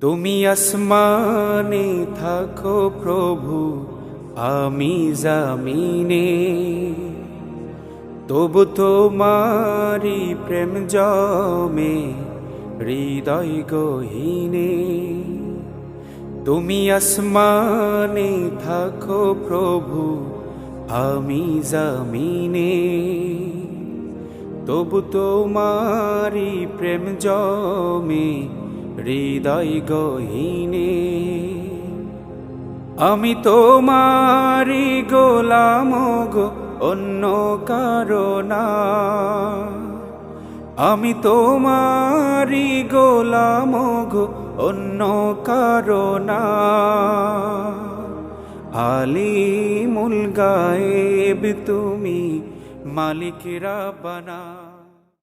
তুমি আসমানে থাকো প্রভু, আমি জামিনে, তবু তোমারি প্রেম জমে হৃদয় গহীনে। তুমি আসমানে থাকো প্রভু, আমি জামিনে, তবু তোমারি প্রেম জমে হৃদয় গহীনে। আমি তোমারি গোলাম গো, অন্য কারো না। আমি তোমারি গোলাম গো, অন্য কারো না। আলিমুল গায়েব তুমি, মালিক রাব্বানা।